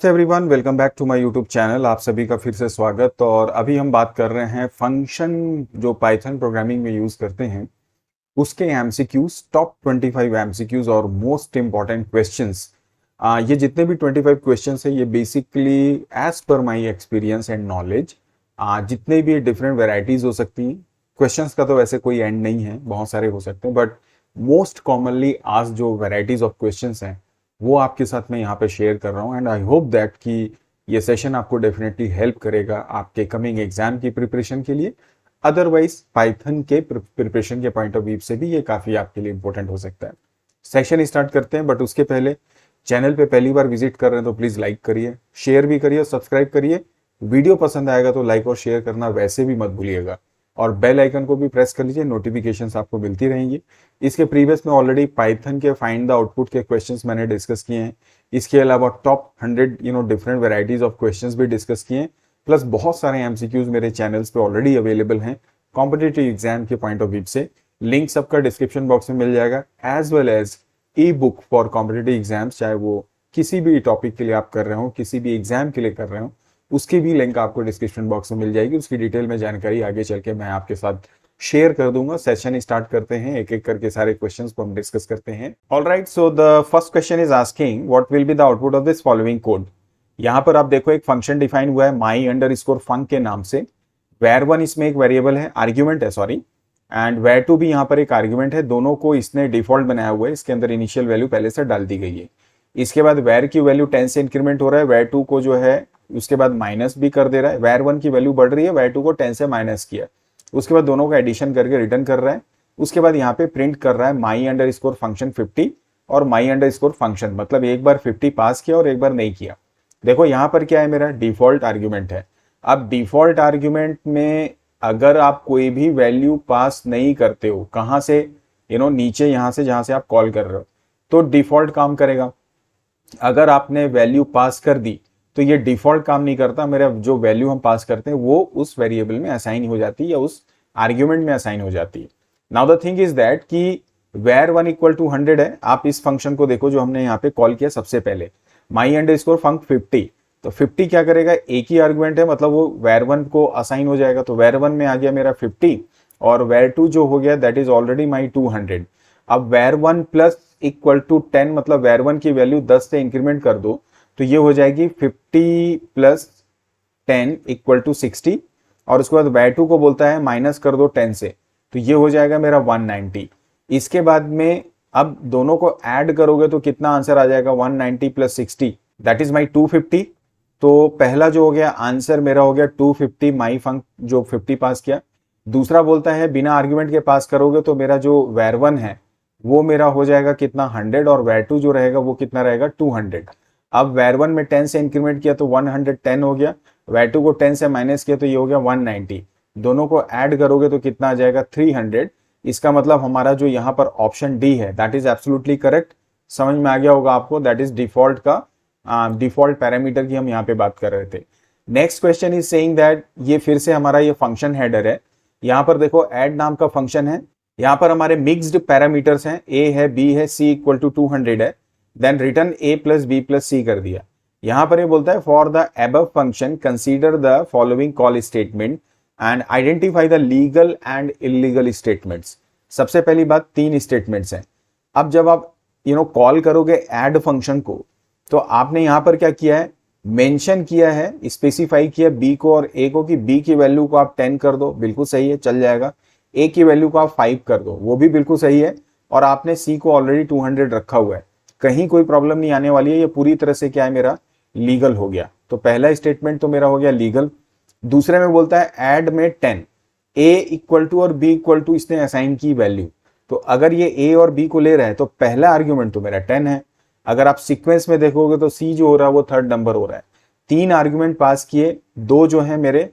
Everyone, welcome back to my YouTube channel. आप सभी का फिर से स्वागत। और अभी हम बात कर रहे हैं फंक्शन जो पाइथन प्रोग्रामिंग में यूज करते हैं उसके एमसीक्यूज, टॉप 25 एमसीक्यूज और मोस्ट इंपॉर्टेंट क्वेश्चंस। ये जितने भी 25 क्वेश्चंस है ये basically as per my experience and knowledge, जितने भी डिफरेंट वेराइटीज हो सकती हैं क्वेश्चंस का, तो वैसे कोई एंड नहीं है, बहुत सारे हो सकते हैं, बट मोस्ट कॉमनली आज जो वेराइटीज ऑफ क्वेश्चंस हैं वो आपके साथ मैं यहाँ पे शेयर कर रहा हूँ। एंड आई होप दैट कि ये सेशन आपको डेफिनेटली हेल्प करेगा आपके कमिंग एग्जाम की प्रिपरेशन के लिए। अदरवाइज पाइथन के प्रिपरेशन के पॉइंट ऑफ व्यू से भी ये काफी आपके लिए इंपॉर्टेंट हो सकता है। सेशन स्टार्ट करते हैं, बट उसके पहले चैनल पे पहली बार विजिट कर रहे हैं तो प्लीज लाइक करिए, शेयर भी करिए और सब्सक्राइब करिए। वीडियो पसंद आएगा तो लाइक और शेयर करना वैसे भी मत भूलिएगा, और बेल आइकन को भी प्रेस कर लीजिए, नोटिफिकेशंस आपको मिलती रहेंगी। इसके प्रीवियस में ऑलरेडी पाइथन के फाइंड द आउटपुट के क्वेश्चंस मैंने डिस्कस किए हैं। इसके अलावा top 100 different varieties of questions भी डिस्कस किए हैं। प्लस बहुत सारे एमसीक्यूज मेरे चैनल्स पे ऑलरेडी अवेलेबल हैं कॉम्पिटिटिव एग्जाम के पॉइंट ऑफ व्यू से। लिंक सबका डिस्क्रिप्शन बॉक्स में मिल जाएगा, as well as ebook for competitive exams, चाहे वो किसी भी टॉपिक के लिए आप कर रहे हो, किसी भी एग्जाम के लिए कर रहे हो, उसकी भी लिंक आपको डिस्क्रिप्शन बॉक्स में मिल जाएगी। उसकी डिटेल में जानकारी आगे चल के मैं आपके साथ शेयर कर दूंगा। सेशन स्टार्ट करते हैं, एक एक करके सारे क्वेश्चंस को हम डिस्कस करते हैं। Alright, so the first question is asking what will be the output of this following code. यहाँ पर आप देखो एक फंक्शन डिफाइन हुआ है माई अंडर स्कोर फंक के नाम से। वेर वन इसमें एक वेरिएबल है, आर्ग्यूमेंट है सॉरी, एंड वेर टू भी यहाँ पर एक आर्ग्यूमेंट है। दोनों को इसने डिफॉल्ट बनाया हुआ है, इसके अंदर इनिशियल वैल्यू पहले से डाल दी गई है। इसके बाद वेर की वैल्यू 10 से इंक्रीमेंट हो रहा है, वेर टू को जो है उसके बाद माइनस भी कर दे रहा है। वेर वन की वैल्यू बढ़ रही है, वेर टू को 10 से माइनस किया, उसके बाद दोनों का एडिशन करके रिटर्न कर रहा है। उसके बाद यहाँ पे प्रिंट कर रहा है माई अंडर स्कोर फंक्शन 50 और माई अंडर स्कोर फंक्शन, मतलब एक बार 50 पास किया और एक बार नहीं किया। देखो यहाँ पर क्या है, मेरा डिफॉल्ट आर्ग्यूमेंट है। अब डिफॉल्ट आर्ग्यूमेंट में अगर आप कोई भी वैल्यू पास नहीं करते हो, कहां से, नीचे यहां से जहां से आप कॉल कर रहे हो, तो डिफॉल्ट काम करेगा। अगर आपने वैल्यू पास कर दी तो ये डिफॉल्ट काम नहीं करता, मेरा जो वैल्यू हम पास करते हैं वो उस वेरिएबल में असाइन हो जाती है या उस आर्ग्यूमेंट में असाइन हो जाती है। Now the thing is that कि वेर वन इक्वल टू 100 है। आप इस फंक्शन को देखो जो हमने यहाँ पे कॉल किया सबसे पहले, माई अंडर स्कोर फंक 50, तो 50 क्या करेगा, एक ही आर्ग्यूमेंट है, मतलब वो वेर वन को असाइन हो जाएगा। तो वेर वन में आ गया मेरा 50 और वेर टू जो हो गया दैट इज ऑलरेडी माई 200। अब where one plus equal to 10, मतलब वेर वन की वैल्यू 10 से इंक्रीमेंट कर दो तो ये हो जाएगी 50 प्लस 10 इक्वल टू 60, और उसके बाद वेर टू को बोलता है माइनस कर दो 10 से, तो ये हो जाएगा मेरा 190। इसके बाद में अब दोनों को ऐड करोगे तो कितना आंसर आ जाएगा, 190 प्लस 60 दैट इज माई 250। तो पहला जो हो गया आंसर मेरा हो गया 250, माई फंक जो 50 पास किया। दूसरा बोलता है बिना आर्ग्यूमेंट के पास करोगे तो मेरा जो वेर वन है वो मेरा हो जाएगा कितना, 100, और वेर टू जो रहेगा वो कितना रहेगा, 200। अब वेर वन में 10 से इंक्रीमेंट किया तो 110 हो गया, वेर टू को 10 से माइनस किया तो ये हो गया 190। दोनों को ऐड करोगे तो कितना आ जाएगा, 300। इसका मतलब हमारा जो यहाँ पर ऑप्शन डी है दैट इज एब्सोल्युटली करेक्ट। समझ में आ गया होगा आपको, दैट इज डिफॉल्ट का डिफॉल्ट पैरामीटर की हम यहाँ पे बात कर रहे थे। Next question is saying that, ये फिर से हमारा ये फंक्शन हेडर है। यहाँ पर देखो ऐड नाम का फंक्शन है, यहाँ पर हमारे मिक्स्ड पैरामीटर्स हैं, ए है, बी है, सी इक्वल टू 200 है, देन रिटर्न ए प्लस बी प्लस सी कर दिया। यहां पर ये बोलता है for the above function consider the following call statement and identify the legal and illegal statements. सबसे पहली बात, 3 स्टेटमेंट्स हैं। अब जब आप कॉल करोगे ऐड फंक्शन को, तो आपने यहां पर क्या किया है, मेंशन किया है, स्पेसिफाई किया बी को और ए को, कि बी की वैल्यू को आप 10 कर दो, बिल्कुल सही है, चल जाएगा। ए की वैल्यू को आप 5 कर दो, वो भी बिल्कुल सही है, और आपने सी को ऑलरेडी 200 रखा हुआ है, कहीं कोई प्रॉब्लम नहीं आने वाली है, ये पूरी तरह से क्या है, मेरा लीगल हो गया। तो पहला स्टेटमेंट तो मेरा हो गया लीगल। दूसरे में बोलता है ऐड में 10, ए इक्वल टू और बी इक्वल टू इसने असाइन की वैल्यू, तो अगर ये ए और बी को ले रहा है तो पहला आर्ग्यूमेंट तो मेरा 10 है। अगर आप सीक्वेंस में देखोगे तो सी जो हो रहा है वो थर्ड नंबर हो रहा है। 3 आर्ग्यूमेंट पास किए, 2 जो है मेरे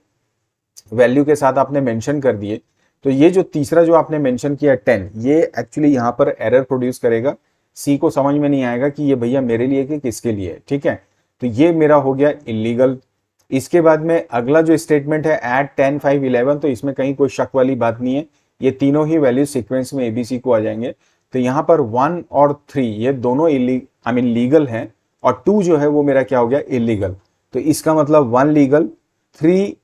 वैल्यू के साथ आपने मेंशन कर दिए, तो ये जो तीसरा जो आपने मेंशन किया 10, ये एक्चुअली यहां पर एरर प्रोड्यूस करेगा, सी को समझ में नहीं आएगा कि ये भैया मेरे लिए कि किसके लिए, ठीक है। तो ये मेरा हो गया इलीगल। इसके बाद में अगला जो स्टेटमेंट है ऐड 10, 5, 11, तो इसमें कहीं कोई शक वाली बात नहीं है, ये तीनों ही वैल्यू सीक्वेंस में एबीसी को आ जाएंगे। तो यहाँ पर 1 और 3 ये दोनों लीगल हैं, और 2 जो है वो मेरा क्या हो गया, इलीगल। तो इसका मतलब 1 लीगल 3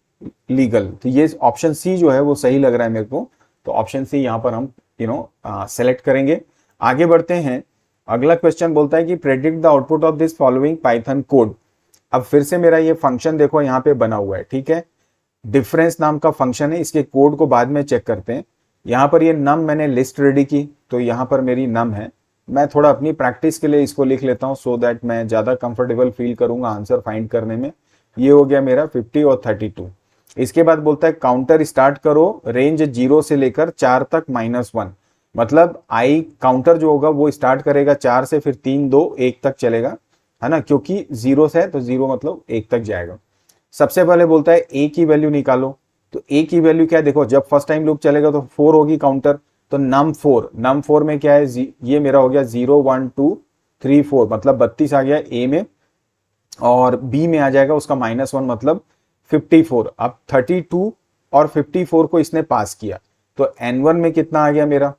लीगल। तो ये ऑप्शन सी जो है वो सही लग रहा है मेरे को। तो ऑप्शन सी यहाँ पर हम सेलेक्ट करेंगे। आगे बढ़ते हैं। अगला क्वेश्चन बोलता है कि predict the output of this following Python code. अब फिर से मेरा ये फंक्शन देखो यहाँ पे बना हुआ है, ठीक है, डिफरेंस नाम का फंक्शन है। इसके कोड को बाद में चेक करते हैं। यहाँ पर ये नम मैंने लिस्ट रेडी की, तो यहाँ पर मेरी नम है। मैं थोड़ा अपनी प्रैक्टिस के लिए इसको लिख लेता हूँ सो दैट मैं ज़्यादा कंफर्टेबल फील करूंगा आंसर फाइंड करने में। ये हो गया मेरा 50 और 32। इसके बाद बोलता है काउंटर स्टार्ट करो रेंज 0 से लेकर 4 तक -1। मतलब आई काउंटर जो होगा वो स्टार्ट करेगा 4 से, फिर 3 2 1 तक चलेगा, है ना, क्योंकि 0 से है तो 0 मतलब 1 तक जाएगा। सबसे पहले बोलता है ए की वैल्यू निकालो। तो ए की वैल्यू क्या है, देखो जब फर्स्ट टाइम लूप चलेगा तो 4 होगी काउंटर। तो नम 4 में क्या है, ये मेरा हो गया 0 1 2 3 4, मतलब 32 आ गया ए में, और बी में आ जाएगा उसका -1 मतलब 54। अब 32 और 54 को इसने पास किया, तो N1 में कितना आ गया मेरा,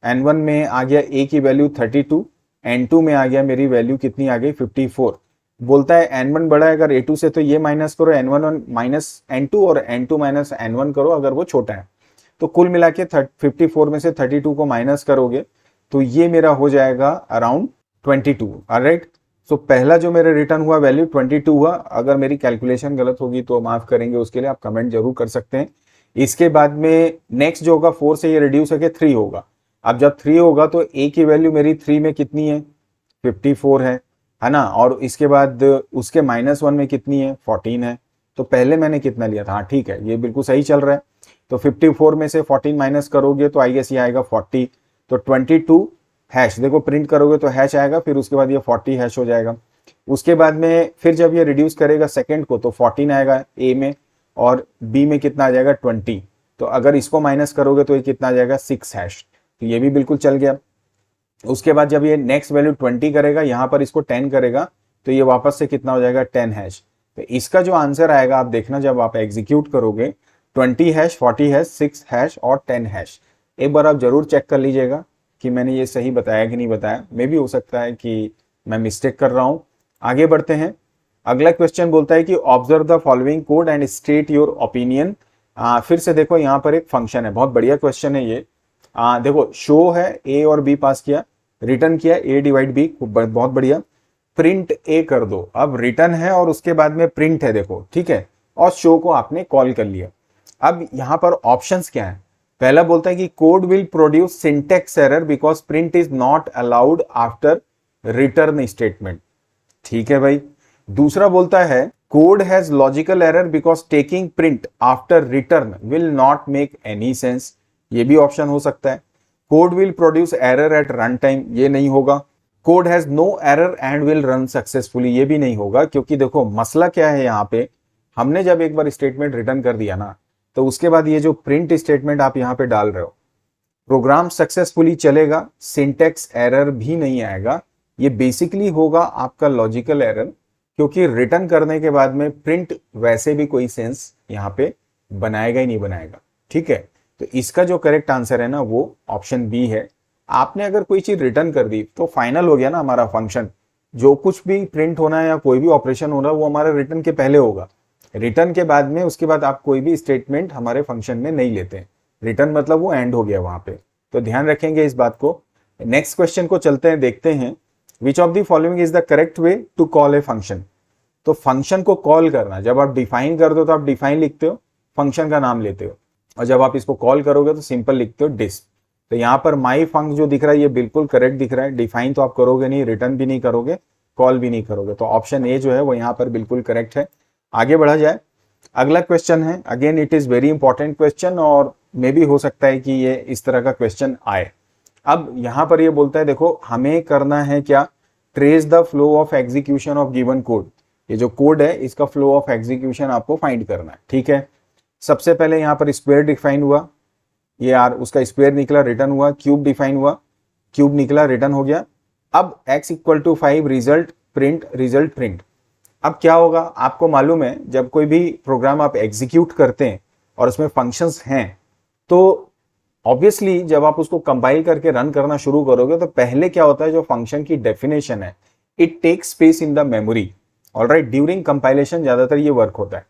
N1 में आ गया ए की वैल्यू 32, N2 में आ गया मेरी वैल्यू कितनी आ गई 54। बोलता है N1 बड़ा है अगर A2 से तो ये माइनस करो N1 माइनस N2, और N2 माइनस N1 करो अगर वो छोटा है। तो कुल मिला के 54 में से 32 को माइनस करोगे तो ये मेरा हो जाएगा अराउंड 22। ऑलराइट, सो पहला जो मेरा रिटर्न हुआ वैल्यू 22 हुआ। अगर मेरी कैलकुलेशन गलत होगी तो माफ करेंगे, उसके लिए आप कमेंट जरूर कर सकते हैं। इसके बाद में नेक्स्ट जो होगा 4 से ये रिड्यूस होकर 3 होगा। अब जब 3 होगा तो ए की वैल्यू मेरी 3 में कितनी है, 54 है ना, और इसके बाद उसके -1 में कितनी है, 14 है। तो पहले मैंने कितना लिया था, हाँ ठीक है, ये बिल्कुल सही चल रहा है। तो 54 में से 14 माइनस करोगे तो आई गेस ये आएगा 40। तो 22 हैश, देखो प्रिंट करोगे तो हैश आएगा, फिर उसके बाद ये 40 हैश हो जाएगा। उसके बाद में फिर जब ये रिड्यूस करेगा सेकंड को तो 14 आएगा ए में, और बी में कितना आ जाएगा 20। तो अगर इसको माइनस करोगे तो ये कितना आ जाएगा 6 हैश। तो ये भी बिल्कुल चल गया। उसके बाद जब ये नेक्स्ट वैल्यू 20 करेगा, यहां पर इसको 10 करेगा, तो ये वापस से कितना हो जाएगा 10 हैश। तो इसका जो आंसर आएगा आप देखना जब आप एग्जीक्यूट करोगे 20 हैश, 40 हैश, 6 हैश और 10 हैश। एक बार आप जरूर चेक कर लीजिएगा कि मैंने ये सही बताया कि नहीं बताया। मे भी हो सकता है कि मैं मिस्टेक कर रहा हूं। आगे बढ़ते हैं। अगला क्वेश्चन बोलता है कि observe the following code and state your opinion. फिर से देखो यहाँ पर एक फंक्शन है, बहुत बढ़िया क्वेश्चन है ये। देखो शो है, ए और बी पास किया, रिटर्न किया ए डिवाइड बी, बहुत बढ़िया। प्रिंट ए कर दो। अब रिटर्न है और उसके बाद में प्रिंट है, देखो ठीक है, और शो को आपने कॉल कर लिया। अब यहां पर ऑप्शंस क्या है, पहला बोलता है कि code will produce syntax error because print is not allowed after return statement. ठीक है भाई। दूसरा बोलता है code has logical error because taking print after return will not make any sense. ये भी ऑप्शन हो सकता है। Code will produce error at run time, ये नहीं होगा। Code has no error and will run successfully, ये भी नहीं होगा, क्योंकि देखो मसला क्या है यहाँ पे, हमने जब एक बार स्टेटमेंट रिटर्न कर दिया ना, तो उसके बाद ये जो प्रिंट स्टेटमेंट आप यहाँ पे डाल रहे हो, प्रोग्राम सक्सेसफुली चलेगा, सिंटेक्स एरर भी नहीं आएगा। ये बेसिकली होगा आपका लॉजिकल एरर, क्योंकि रिटर्न करने के बाद में प्रिंट वैसे भी कोई सेंस यहाँ पे बनाएगा ही नहीं बनाएगा। ठीक है, तो इसका जो करेक्ट आंसर है ना वो ऑप्शन बी है। आपने अगर कोई चीज रिटर्न कर दी तो फाइनल हो गया ना हमारा फंक्शन। जो कुछ भी प्रिंट होना है या कोई भी ऑपरेशन होना है वो हमारे रिटर्न के पहले होगा। रिटर्न के बाद में उसके बाद आप कोई भी स्टेटमेंट हमारे फंक्शन में नहीं लेते। रिटर्न मतलब वो एंड हो गया वहां पे, तो ध्यान रखेंगे इस बात को। नेक्स्ट क्वेश्चन को चलते हैं, देखते हैं। Which of the following is the correct way to call a function. तो फंक्शन को कॉल करना, जब आप डिफाइन कर दो तो आप डिफाइन लिखते हो, फंक्शन का नाम लेते हो, और जब आप इसको कॉल करोगे तो सिंपल लिखते हो डिस्प। तो यहाँ पर माई फंक्शन जो दिख रहा है ये बिल्कुल करेक्ट दिख रहा है। डिफाइन तो आप करोगे नहीं, रिटर्न भी नहीं करोगे, कॉल भी नहीं करोगे, तो ऑप्शन ए जो है वो यहाँ पर बिल्कुल करेक्ट है। आगे बढ़ा जाए। अगला क्वेश्चन है, again it is very important question, और मे भी हो सकता है कि ये इस तरह का क्वेश्चन आए। अब यहाँ पर ये बोलता है देखो हमें करना है क्या, trace the flow of execution of given code. ये जो कोड है इसका फ्लो ऑफ एग्जीक्यूशन आपको फाइंड करना है। ठीक है, सबसे पहले यहाँ पर स्क्वायर डिफाइन हुआ, ये यार उसका स्क्वायर निकला, रिटर्न हुआ। क्यूब डिफाइन हुआ, क्यूब निकला, रिटर्न हो गया। अब x = 5 रिजल्ट प्रिंट। अब क्या होगा, आपको मालूम है जब कोई भी प्रोग्राम आप एग्जीक्यूट करते हैं और उसमें फंक्शंस हैं, तो ऑब्वियसली जब आप उसको कंपाइल करके रन करना शुरू करोगे तो पहले क्या होता है, जो फंक्शन की डेफिनेशन है it takes space in the memory. Alright, during compilation ज्यादातर ये वर्क होता है।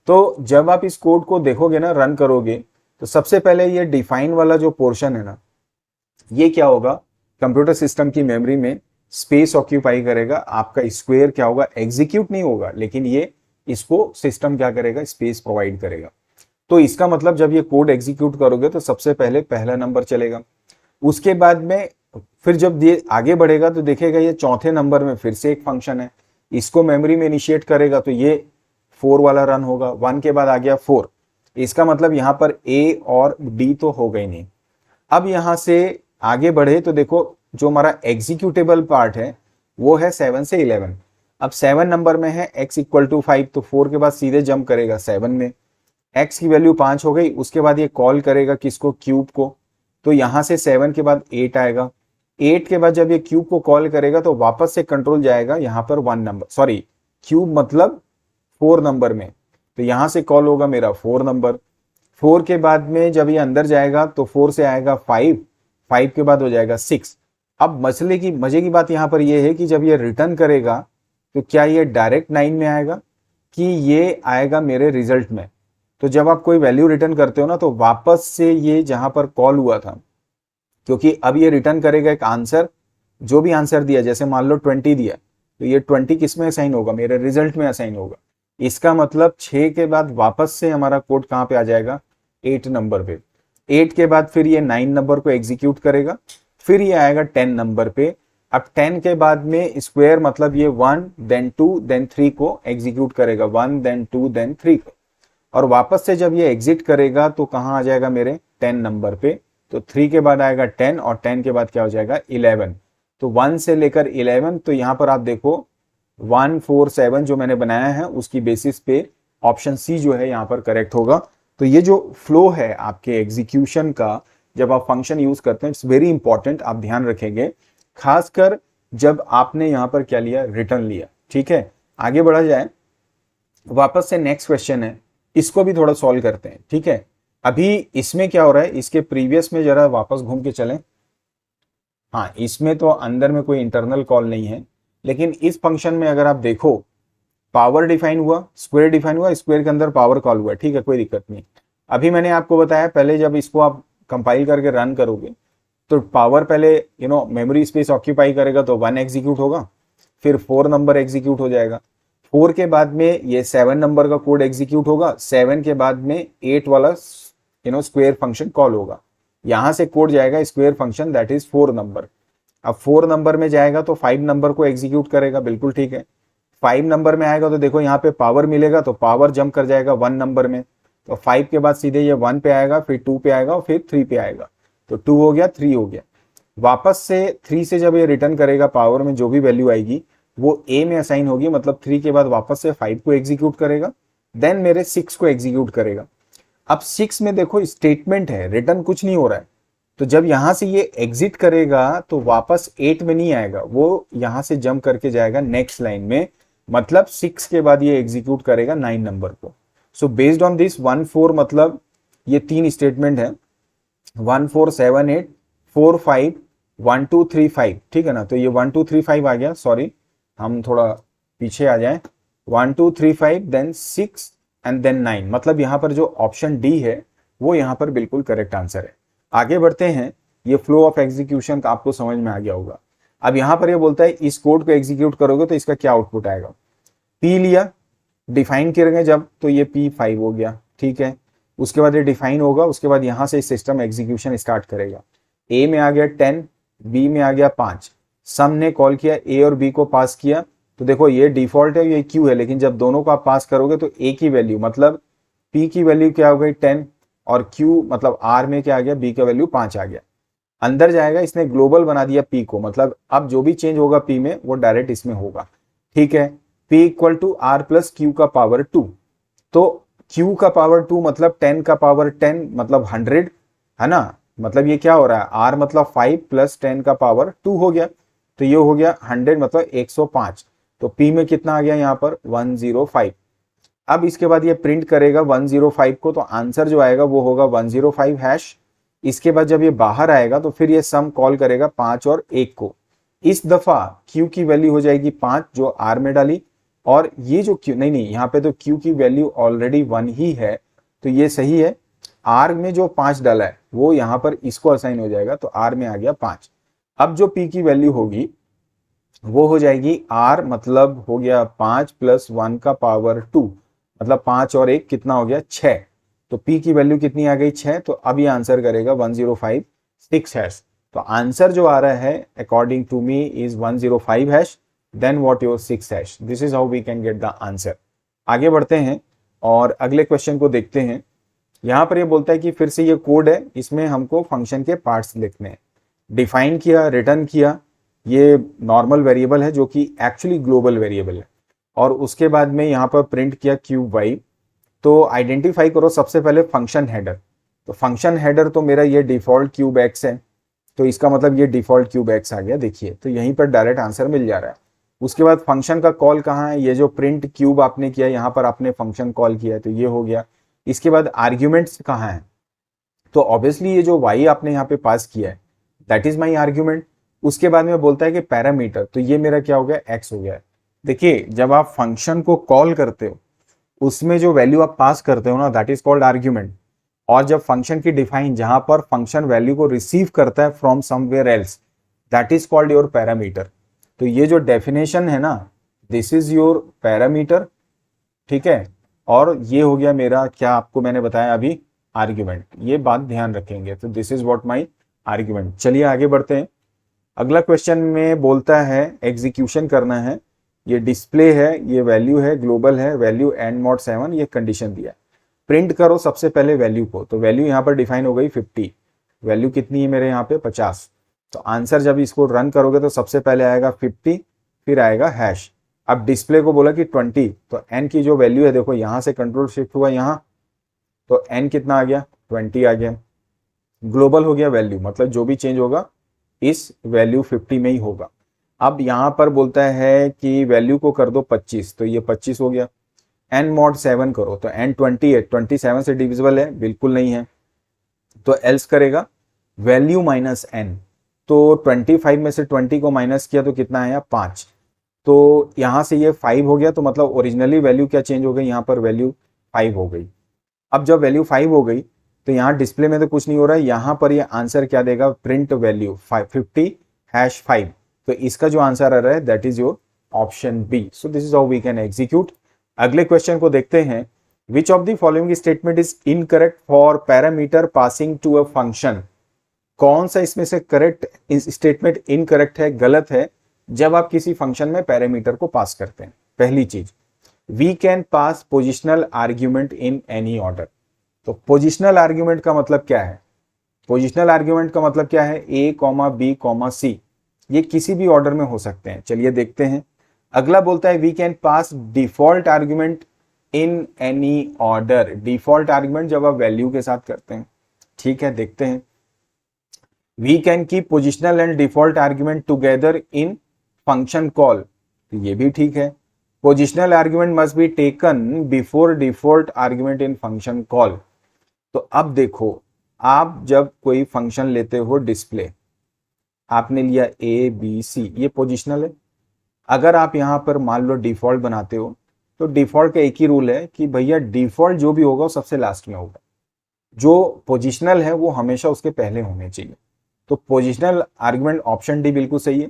तो जब आप इस कोड को देखोगे ना, रन करोगे, तो सबसे पहले ये डिफाइन वाला जो पोर्शन है ना, ये क्या होगा, कंप्यूटर सिस्टम की मेमोरी में स्पेस ऑक्यूपाई करेगा। आपका स्क्वायर क्या होगा, एग्जीक्यूट नहीं होगा, लेकिन ये इसको सिस्टम क्या करेगा, स्पेस प्रोवाइड करेगा। तो इसका मतलब जब ये कोड एग्जीक्यूट करोगे तो सबसे पहले पहला नंबर चलेगा। उसके बाद में फिर जब ये आगे बढ़ेगा तो देखेगा ये चौथे नंबर में फिर से एक फंक्शन है, इसको मेमोरी में इनिशिएट करेगा, तो ये 4 वाला रन होगा। 1 के बाद आ गया 4, इसका मतलब यहाँ पर ए और डी तो हो गई नहीं। अब यहां से आगे बढ़े तो देखो जो हमारा एग्जीक्यूटेबल पार्ट है वो है 7 से 11। अब 7 नंबर में है x इक्वल टू 5, तो 4 के बाद सीधे जंप करेगा 7 में, x की वैल्यू 5 हो गई। उसके बाद ये कॉल करेगा किसको, क्यूब को, तो यहां से 7 के बाद 8 आएगा। 8 के बाद जब ये क्यूब को कॉल करेगा तो वापस से कंट्रोल जाएगा यहाँ पर 1 नंबर, सॉरी क्यूब मतलब 4 नंबर में, तो यहां से कॉल होगा मेरा 4 नंबर। 4 के बाद में जब ये अंदर जाएगा तो 4 से आएगा 5, 5 के बाद हो जाएगा 6। अब मजे की बात यहाँ पर ये है कि जब ये रिटर्न करेगा तो क्या ये डायरेक्ट 9 में आएगा कि ये आएगा मेरे रिजल्ट में। तो जब आप कोई वैल्यू रिटर्न करते हो ना, तो वापस से ये जहां पर कॉल हुआ था, क्योंकि अब ये रिटर्न करेगा एक आंसर, जो भी आंसर दिया, जैसे मान लो 20 दिया, तो ये 20 किस में असाइन होगा, मेरे रिजल्ट में असाइन होगा। इसका मतलब 6 के बाद वापस से हमारा कोड कहां पे आ जाएगा, 8 नंबर पे। 8 के बाद फिर ये 9 नंबर को एग्जीक्यूट करेगा, फिर ये आएगा 10 नंबर पे। अब 10 के बाद में स्क्वायर मतलब ये 1 देन 2 देन 3 को एग्जीक्यूट करेगा, 1 देन 2 देन 3 को, और वापस से जब ये एग्जिट करेगा तो कहां आ जाएगा, मेरे 10 नंबर पे। तो 3 के बाद आएगा 10 और 10 के बाद क्या हो जाएगा, 11। तो 1 से लेकर 11, तो यहां पर आप देखो 147 जो मैंने बनाया है उसकी बेसिस पे ऑप्शन सी जो है यहाँ पर करेक्ट होगा। तो ये जो फ्लो है आपके एग्जीक्यूशन का जब आप फंक्शन यूज करते हैं, इट्स वेरी इंपॉर्टेंट, आप ध्यान रखेंगे, खासकर जब आपने यहाँ पर क्या लिया, रिटर्न लिया। ठीक है, आगे बढ़ा जाए, वापस से नेक्स्ट क्वेश्चन है, इसको भी थोड़ा सॉल्व करते हैं। ठीक है, अभी इसमें क्या हो रहा है, इसके प्रीवियस में जरा वापस घूम के चलें। हाँ, इसमें तो अंदर में कोई इंटरनल कॉल नहीं है, लेकिन इस फंक्शन में अगर आप देखो, पावर डिफाइन हुआ, स्क्वायर डिफाइन हुआ, स्क्वायर के अंदर पावर कॉल हुआ। ठीक है, कोई दिक्कत नहीं। अभी मैंने आपको बताया पहले जब इसको आप कंपाइल करके रन करोगे तो पावर पहले मेमोरी स्पेस ऑक्यूपाई करेगा, तो 1 एग्जीक्यूट होगा, फिर 4 नंबर एग्जीक्यूट हो जाएगा, 4 के बाद में ये 7 नंबर का कोड एग्जीक्यूट होगा, 7 के बाद में 8 वाला स्क्वायर फंक्शन कॉल होगा, यहां से कोड जाएगा square function that is 4 number. अब 4 नंबर में जाएगा तो 5 नंबर को एग्जीक्यूट करेगा, बिल्कुल ठीक है। 5 नंबर में आएगा तो देखो यहाँ पे पावर मिलेगा, तो पावर जंप कर जाएगा 1 नंबर में, तो 5 के बाद सीधे ये 1 पे आएगा, फिर 2 पे आएगा और फिर 3 पे आएगा, तो 2 हो गया, 3 हो गया। वापस से 3 से जब ये रिटर्न करेगा, पावर में जो भी वैल्यू आएगी वो ए में असाइन होगी, मतलब 3 के बाद वापस से 5 को एग्जीक्यूट करेगा, देन मेरे 6 को एग्जीक्यूट करेगा। अब 6 में देखो स्टेटमेंट है, रिटर्न कुछ नहीं हो रहा है, तो जब यहां से ये एग्जिट करेगा तो वापस 8 में नहीं आएगा, वो यहां से जंप करके जाएगा नेक्स्ट लाइन में, मतलब 6 के बाद ये एग्जीक्यूट करेगा 9 नंबर को। सो बेस्ड ऑन दिस 1 4, मतलब ये 3 स्टेटमेंट है, 1 4 7 8 4 5 1 2 3 5। ठीक है ना, तो ये 1 2 3 5 आ गया, सॉरी हम थोड़ा पीछे आ जाएं, 1 2 3 5 देन 6 एंड देन 9, मतलब यहां पर जो ऑप्शन डी है वो यहां पर बिल्कुल करेक्ट आंसर है। आगे बढ़ते हैं, ये फ्लो ऑफ एग्जीक्यूशन का आपको समझ में आ गया होगा। अब यहां पर ये बोलता है इस कोड को एग्जीक्यूट करोगे तो इसका क्या आउटपुट आएगा, पी लिया, डिफाइन करेंगे जब, तो ये P5 हो गया। ठीक है, उसके बाद ये डिफाइन होगा, उसके बाद यहां से सिस्टम एग्जीक्यूशन स्टार्ट करेगा। ए में आ गया 10, बी में आ गया 5, सम ने कॉल किया, ए और बी को पास किया, तो देखो ये डिफॉल्ट है, ये क्यू है, लेकिन जब दोनों को आप पास करोगे तो ए की वैल्यू मतलब पी की वैल्यू क्या हो गई 10, और क्यू मतलब आर में क्या आ गया, बी का वैल्यू 5 आ गया। अंदर जाएगा, इसने ग्लोबल बना दिया पी को, मतलब अब जो भी चेंज होगा पी में वो डायरेक्ट इसमें होगा। ठीक है, P equal to R plus Q का पावर 2, तो Q का पावर 2 मतलब 10 का पावर 10 मतलब 100 है ना, मतलब ये क्या हो रहा है, R मतलब 5 प्लस 10 का पावर 2 हो गया, तो ये हो गया 100 मतलब 105, तो P में कितना आ गया यहाँ पर 105। अब इसके बाद ये प्रिंट करेगा 105 को, तो आंसर जो आएगा वो होगा 105 हैश। इसके बाद जब ये बाहर आएगा तो फिर ये सम कॉल करेगा 5 और 1 को, इस दफा q की वैल्यू हो जाएगी 5 जो r में डाली, और ये जो q नहीं यहाँ पे तो q की वैल्यू ऑलरेडी 1 ही है, तो ये सही है। r में जो 5 डाला है वो यहाँ पर इसको असाइन हो जाएगा, तो r में आ गया 5। अब जो p की वैल्यू होगी वो हो जाएगी r, मतलब हो गया 5 + 1 का पावर 2, मतलब 5 और 1 कितना हो गया 6। तो p की वैल्यू कितनी आ गई 6, तो अब ये आंसर करेगा 1056 हैश। तो आंसर जो आ रहा है according to me is 105 hash, then what your 6 hash. This is how we can get the answer. आगे बढ़ते हैं और अगले क्वेश्चन को देखते हैं। यहाँ पर ये बोलता है कि फिर से ये कोड है, इसमें हमको फंक्शन के पार्ट्स लिखने हैं। डिफाइन किया, रिटर्न किया, ये नॉर्मल वेरिएबल है जो कि एक्चुअली ग्लोबल वेरिएबल है, और उसके बाद में यहाँ पर प्रिंट किया क्यूब वाई। तो आइडेंटिफाई करो सबसे पहले फंक्शन हेडर। तो फंक्शन हेडर तो मेरा ये डिफॉल्ट क्यूब एक्स है, तो इसका मतलब ये डिफॉल्ट क्यूब एक्स आ गया, देखिए तो यहीं पर डायरेक्ट आंसर मिल जा रहा है। उसके बाद फंक्शन का कॉल कहाँ है, ये जो प्रिंट क्यूब आपने किया यहाँ पर आपने फंक्शन कॉल किया है, तो ये हो गया। इसके बाद आर्ग्यूमेंट्स कहाँ है, तो ऑब्वियसली ये जो y आपने यहाँ पे पास किया है दैट इज माई आर्ग्यूमेंट। उसके बाद में बोलता है कि पैरामीटर, तो ये मेरा क्या हो गया x हो गया है। देखिए जब आप फंक्शन को कॉल करते हो उसमें जो वैल्यू आप पास करते हो ना दैट इज कॉल्ड आर्ग्यूमेंट, और जब फंक्शन की डिफाइन जहां पर फंक्शन वैल्यू को रिसीव करता है from somewhere else that is called your parameter. तो ये जो डेफिनेशन है ना दिस इज योर पैरामीटर, ठीक है। और ये हो गया मेरा क्या आपको मैंने बताया अभी आर्ग्यूमेंट, ये बात ध्यान रखेंगे। तो this is what my argument. चलिए आगे बढ़ते हैं। अगला क्वेश्चन में बोलता है एग्जीक्यूशन करना है, ये डिस्प्ले है, ये वैल्यू है, ग्लोबल है, वैल्यू एंड मॉड 7, ये कंडीशन दिया है। प्रिंट करो सबसे पहले वैल्यू को, तो वैल्यू यहाँ पर डिफाइन हो गई 50, वैल्यू कितनी है मेरे यहाँ पे 50। तो आंसर जब इसको रन करोगे तो सबसे पहले आएगा 50, फिर आएगा हैश। अब डिस्प्ले को बोला कि 20, तो n की जो वैल्यू है देखो यहाँ से कंट्रोल शिफ्ट हुआ यहाँ, तो n कितना आ गया 20 आ गया। ग्लोबल हो गया वैल्यू, मतलब जो भी चेंज होगा इस वैल्यू 50 में ही होगा। अब यहाँ पर बोलता है कि वैल्यू को कर दो 25, तो ये 25 हो गया। n mod 7 करो, तो n 20 है, 27 से डिविजिबल है बिल्कुल नहीं है, तो एल्स करेगा वैल्यू माइनस n। तो 25 में से 20 को माइनस किया तो कितना आया 5, तो यहाँ से ये 5 हो गया, तो मतलब ओरिजिनली वैल्यू क्या चेंज हो गई, यहाँ पर वैल्यू 5 हो गई। अब जब वैल्यू 5 हो गई तो यहाँ डिस्प्ले में तो कुछ नहीं हो रहा है, यहाँ पर ये आंसर क्या देगा प्रिंट वैल्यू 50 हैश 5। तो इसका जो आंसर आ रहा है that is your option B. So this is how we can execute. अगले क्वेश्चन को देखते हैं। Which of the following statement is incorrect for parameter passing to a function. कौन सा इसमें से करेक्ट स्टेटमेंट इनकरेक्ट है, गलत है, जब आप किसी फंक्शन में पैरामीटर को पास करते हैं। पहली चीज, we can pass positional argument in any order. तो पोजिशनल आर्ग्यूमेंट का मतलब क्या है, पोजिशनल आर्ग्यूमेंट का मतलब क्या है, ए कॉमा बी कॉमा सी, ये किसी भी ऑर्डर में हो सकते हैं। चलिए देखते हैं। अगला बोलता है we can pass default argument in any order. Default argument जब आप वैल्यू के साथ करते हैं, ठीक है, देखते हैं। We can keep positional and default argument together in function call, तो ये भी ठीक है। Positional argument must be taken before default argument in function call. तो अब देखो, आप जब कोई फंक्शन लेते हो डिस्प्ले, आपने लिया ए बी सी, ये पोजिशनल है। अगर आप यहां पर मान लो डिफॉल्ट बनाते हो, तो डिफॉल्ट का एक ही रूल है कि भैया डिफॉल्ट जो भी होगा वो सबसे लास्ट में होगा, जो पोजिशनल है वो हमेशा उसके पहले होने चाहिए। तो पोजिशनल आर्ग्यूमेंट ऑप्शन डी बिल्कुल सही है,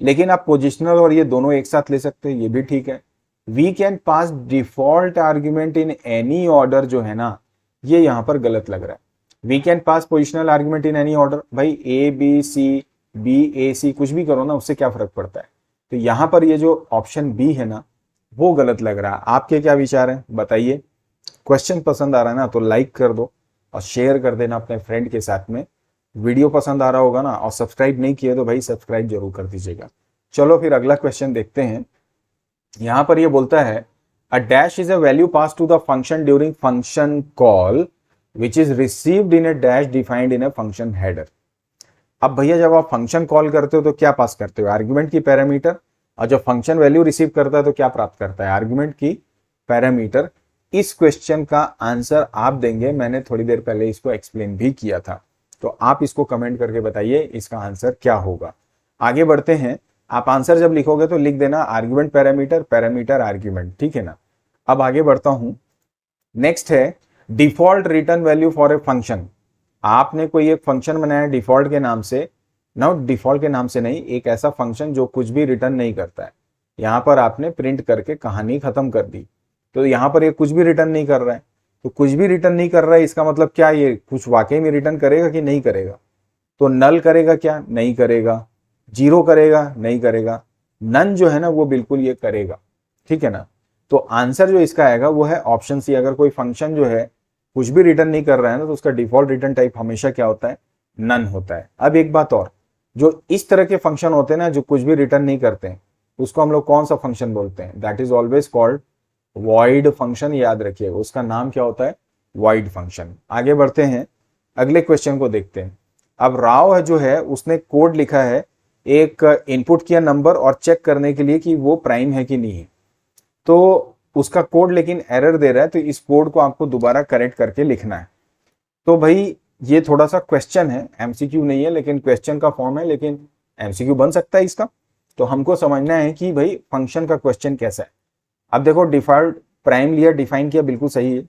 लेकिन आप पोजिशनल और ये दोनों एक साथ ले सकते हो, ये भी ठीक है। We can pass default argument in any order जो है ना, ये यहां पर गलत लग रहा है। We can pass positional argument in any order, भाई ए बी सी, बी ए सी कुछ भी करो ना, उससे क्या फर्क पड़ता है। तो यहां पर ये जो ऑप्शन बी है ना वो गलत लग रहा है। आपके क्या विचार हैं बताइए। क्वेश्चन पसंद आ रहा है ना तो लाइक कर दो और शेयर कर देना अपने फ्रेंड के साथ में। वीडियो पसंद आ रहा होगा ना, और सब्सक्राइब नहीं किए तो भाई सब्सक्राइब जरूर कर दीजिएगा। चलो फिर अगला क्वेश्चन देखते हैं। यहां पर ये बोलता है a dash is a value pass to the function during function call which is received in a dash defined in a function header. अब भैया जब आप फंक्शन कॉल करते हो तो क्या पास करते हो, आर्ग्यूमेंट की पैरामीटर, और जब फंक्शन वैल्यू रिसीव करता है तो क्या प्राप्त करता है, आर्ग्यूमेंट की पैरामीटर। इस क्वेश्चन का आंसर आप देंगे, मैंने थोड़ी देर पहले इसको एक्सप्लेन भी किया था, तो आप इसको कमेंट करके बताइए इसका आंसर क्या होगा। आगे बढ़ते हैं। आप आंसर जब लिखोगे तो लिख देना आर्ग्यूमेंट पैरामीटर, पैरामीटर आर्ग्यूमेंट, ठीक है ना। अब आगे बढ़ता हूं। नेक्स्ट है default return value for a function. आपने कोई एक फंक्शन बनाया डिफॉल्ट के नाम से, नॉट डिफॉल्ट के नाम से नहीं, एक ऐसा फंक्शन जो कुछ भी रिटर्न नहीं करता है। यहां पर आपने प्रिंट करके कहानी खत्म कर दी। तो यहां पर ये कुछ भी रिटर्न नहीं कर रहा है। तो कुछ भी रिटर्न नहीं कर रहा है इसका मतलब क्या, ये कुछ वाकई में रिटर्न करेगा कि नहीं करेगा। तो नल करेगा क्या, नहीं करेगा। जीरो करेगा, नहीं करेगा। नन जो है ना वो बिल्कुल ये करेगा, ठीक है ना। तो आंसर जो इसका आएगा वो है ऑप्शन सी। अगर कोई फंक्शन जो है कुछ भी रिटर्न नहीं कर रहा है ना तो उसका डिफॉल्ट रिटर्न टाइप हमेशा क्या होता है, नन होता है। अब एक बात और, जो इस तरह के फंक्शन होते हैं ना जो कुछ भी रिटर्न नहीं करते हैं, उसको हम लोग कौन सा फंक्शन बोलते हैं, that is always called void function. याद रखिएगा उसका नाम क्या होता है, वॉइड फंक्शन। आगे बढ़ते हैं, अगले क्वेश्चन को देखते हैं। अब राव है जो है उसने कोड लिखा है, एक इनपुट किया नंबर और चेक करने के लिए कि वो प्राइम है कि नहीं है। तो उसका कोड लेकिन एरर दे रहा है, तो इस कोड को आपको दोबारा करेक्ट करके लिखना है। तो भाई ये थोड़ा सा क्वेश्चन है, एमसीक्यू नहीं है, लेकिन क्वेश्चन का फॉर्म है, लेकिन एमसीक्यू बन सकता है इसका। तो हमको समझना है कि भाई फंक्शन का क्वेश्चन कैसा है। अब देखो डिफॉल्ट प्राइम लिया, डिफाइन किया, बिल्कुल सही है।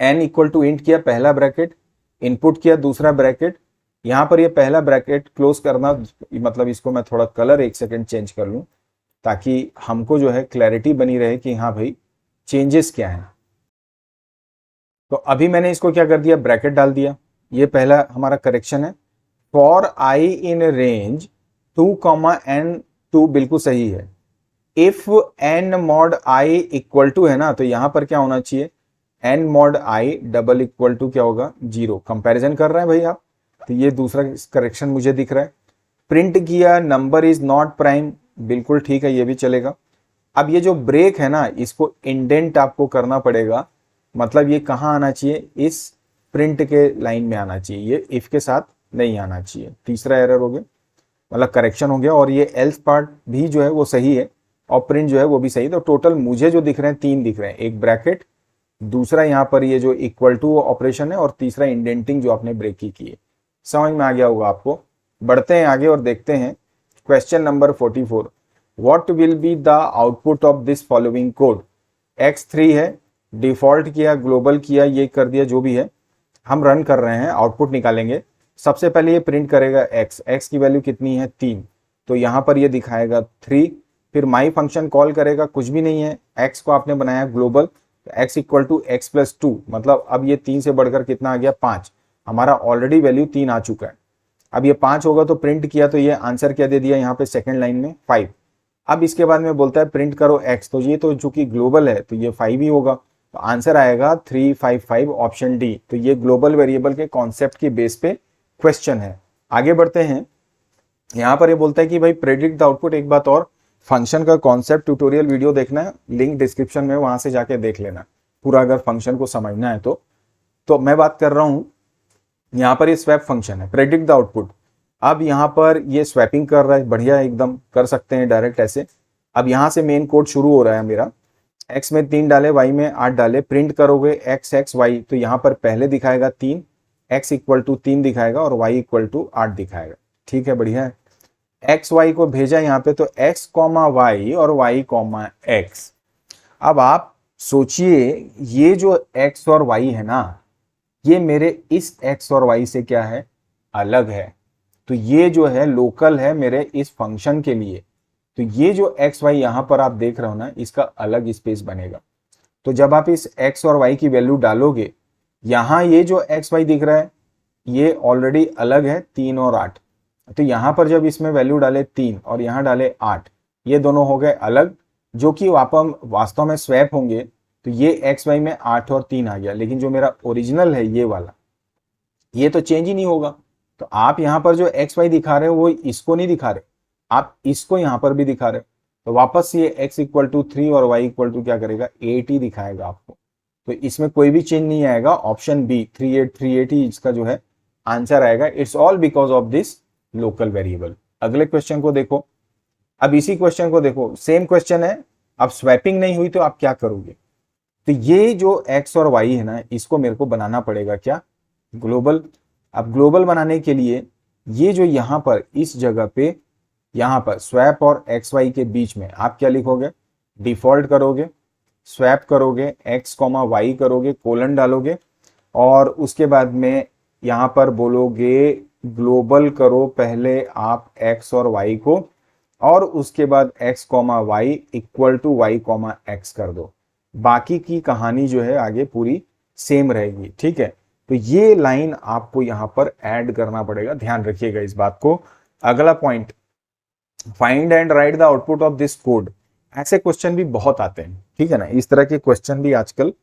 एन इक्वल टू इंट किया, पहला ब्रैकेट, इनपुट किया दूसरा ब्रैकेट। यहां पर ये पहला ब्रैकेट क्लोज करना, मतलब इसको मैं थोड़ा कलर एक सेकंड चेंज कर लूं ताकि हमको जो है क्लैरिटी बनी रहे कि हाँ भाई चेंजेस क्या है। तो अभी मैंने इसको क्या कर दिया, ब्रैकेट डाल दिया। ये पहला हमारा करेक्शन है। For I in range 2, n2 बिल्कुल सही है। If n mod I equal to है ना, तो यहां पर क्या होना चाहिए, n mod I double equal to क्या होगा, 0। कंपैरिजन कर रहे हैं भाई आप, तो ये दूसरा करेक्शन मुझे दिख रहा है। प्रिंट किया नंबर इज नॉट प्राइम, बिल्कुल ठीक है, ये भी चलेगा। अब ये जो ब्रेक है ना इसको इंडेंट आपको करना पड़ेगा, मतलब ये कहाँ आना चाहिए, इस प्रिंट के लाइन में आना चाहिए, ये इफ के साथ नहीं आना चाहिए। तीसरा एरर हो गया, मतलब करेक्शन हो गया। और ये एल्स पार्ट भी जो है वो सही है और प्रिंट जो है वो भी सही है। तो टोटल मुझे जो दिख रहे हैं 3 दिख रहे हैं, एक ब्रैकेट, दूसरा यहाँ पर ये जो इक्वल टू ऑपरेशन है, और तीसरा इंडेंटिंग जो आपने ब्रेक की है। समझ में आ गया होगा आपको। बढ़ते हैं आगे और देखते हैं question number 44। What will be the output of this following code. x3 है, डिफॉल्ट किया, ग्लोबल किया, ये कर दिया, जो भी है हम रन कर रहे हैं, आउटपुट निकालेंगे। सबसे पहले ये प्रिंट करेगा x की वैल्यू कितनी है, 3, तो यहां पर ये दिखाएगा 3। फिर माई फंक्शन कॉल करेगा, कुछ भी नहीं है, x को आपने बनाया global, x equal to X plus 2, मतलब अब ये 3 से बढ़कर कितना आ गया, 5। हमारा ऑलरेडी वैल्यू 3 आ चुका है, अब ये 5 होगा। तो प्रिंट किया तो ये आंसर क्या दे दिया यहाँ पे सेकंड लाइन में, 5। अब इसके बाद में बोलता है प्रिंट करो x, तो ये तो चूंकि ग्लोबल है तो ये 5 ही होगा, तो आंसर आएगा 355 ऑप्शन डी। तो ये ग्लोबल वेरिएबल के कॉन्सेप्ट की बेस पे क्वेश्चन है। आगे बढ़ते हैं, यहां पर ये बोलता है कि भाई प्रेडिक्ट द आउटपुट। एक बात और, फंक्शन का कॉन्सेप्ट ट्यूटोरियल वीडियो देखना है, लिंक डिस्क्रिप्शन में, वहां से जाके देख लेना पूरा, अगर फंक्शन को समझना है तो मैं बात कर रहा हूं, यहां पर ये स्वैप फंक्शन है, प्रेडिक्ट द आउटपुट। अब यहां पर ये स्वैपिंग कर रहा है, बढ़िया, एकदम कर सकते हैं डायरेक्ट ऐसे। अब यहां से मेन कोड शुरू हो रहा है मेरा, x में 3 डाले, y में 8 डाले, प्रिंट करोगे x y, तो यहां पर पहले दिखाएगा 3, x इक्वल टू 3 दिखाएगा और y इक्वल टू 8 दिखाएगा। ठीक है, बढ़िया है। एक्स वाई को भेजा यहाँ पे, तो x कॉमा वाई और y कॉमा एक्स। अब आप सोचिए ये जो x और y है ना, ये मेरे इस x और y से क्या है, अलग है। तो ये जो है लोकल है मेरे इस फंक्शन के लिए। तो ये जो x y यहां पर आप देख रहे हो ना, इसका अलग स्पेस बनेगा। तो जब आप इस x और y की वैल्यू डालोगे, यहां ये जो x y दिख रहा है ये ऑलरेडी अलग है, 3 और 8। तो यहां पर जब इसमें वैल्यू डाले 3 और यहां डाले 8, ये दोनों हो गए अलग, जो कि वास्तव में स्वैप होंगे। तो ये एक्स वाई में 8 और 3 आ गया, लेकिन जो मेरा ओरिजिनल है ये वाला, ये तो चेंज ही नहीं होगा। तो आप यहां पर जो एक्स वाई दिखा रहे हो वो इसको नहीं दिखा रहे, आप इसको यहां पर भी दिखा रहे हो। तो वापस ये x इक्वल टू 3 और y इक्वल टू क्या करेगा, 8 ही दिखाएगा आपको। तो इसमें कोई भी चेंज नहीं आएगा। ऑप्शन बी 3838 ही इसका जो है आंसर आएगा। It's all because of this local variable. अगले क्वेश्चन को देखो। अब इसी क्वेश्चन को देखो, सेम क्वेश्चन है, अब स्वैपिंग नहीं हुई तो आप क्या करोगे। तो ये जो x और y है ना, इसको मेरे को बनाना पड़ेगा क्या, ग्लोबल। अब ग्लोबल बनाने के लिए ये जो यहां पर इस जगह पे यहाँ पर स्वैप और एक्स वाई के बीच में आप क्या लिखोगे, डिफॉल्ट करोगे, स्वैप करोगे, एक्स कॉमा वाई करोगे, कोलन डालोगे और उसके बाद में यहाँ पर बोलोगे ग्लोबल करो पहले आप एक्स और वाई को और उसके बाद X comma Y equal to Y comma X कर दो। बाकी की कहानी जो है आगे पूरी सेम रहेगी, ठीक है। तो ये लाइन आपको यहां पर ऐड करना पड़ेगा, ध्यान रखिएगा इस बात को। अगला point, find and right the output of this code. ऐसे क्वेश्चन भी बहुत आते हैं, ठीक है ना। इस तरह के क्वेश्चन भी आजकल